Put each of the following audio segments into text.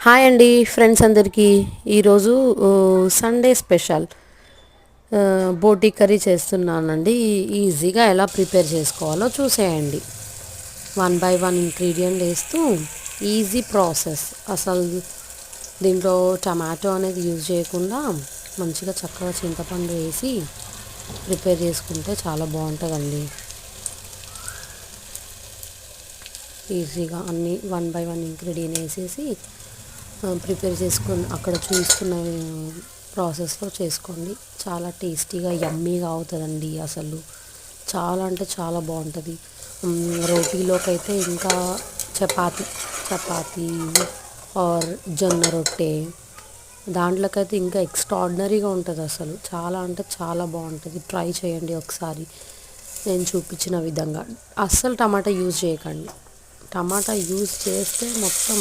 Hi అండి friends అందరికీ. ఈరోజు సండే స్పెషల్ బోటీ కర్రీ చేస్తున్నానండి. ఈజీగా ఎలా ప్రిపేర్ చేసుకోవాలో చూసేయండి. 1 బై 1 ఇంగ్రీడియంట్ వేస్తూ ఈజీ ప్రాసెస్. అసలు దీంట్లో టమాటో అనేది యూజ్ చేయకుండా మంచిగా చక్కగా చింతపండు వేసి ప్రిపేర్ చేసుకుంటే చాలా బాగుంటుందండి. ఈజీగా అన్నీ 1 బై 1 ఇంగ్రీడియంట్ వేసేసి ప్రిపేర్ చేసుకొని అక్కడ చూసుకున్న ప్రాసెస్లో చేసుకోండి. చాలా టేస్టీగా యమ్మీగా అవుతుందండి. అసలు చాలా అంటే చాలా బాగుంటుంది. రోటీలోకి అయితే ఇంకా చపాతి చపాతీ ఆర్ జొన్న రొట్టె దాంట్లోకైతే ఇంకా ఎక్స్ట్రాడినరీగా ఉంటుంది. అసలు చాలా అంటే చాలా బాగుంటుంది. ట్రై చేయండి ఒకసారి నేను చూపించిన విధంగా. అస్సలు టమాటా యూజ్ చేయకండి. టమాటా యూజ్ చేస్తే మొత్తం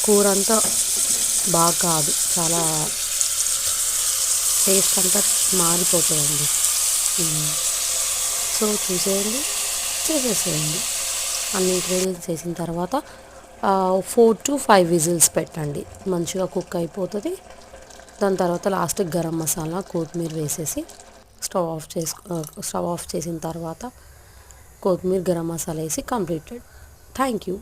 కూర అంతా బాగా కాదు, చాలా టేస్ట్ అంతా మారిపోతుందండి. సో చూసేయండి, చేసేసేయండి. అన్ని ఇంగ్రీడియంట్స్ చేసిన తర్వాత 4 to 5 విజిల్స్ పెట్టండి. మంచిగా కుక్ అయిపోతుంది. దాని తర్వాత లాస్ట్ గరం మసాలా కొత్తిమీర వేసేసి స్టవ్ ఆఫ్ చేసిన తర్వాత కొత్తిమీర గరం మసాలా వేసి కంప్లీటెడ్. Thank you.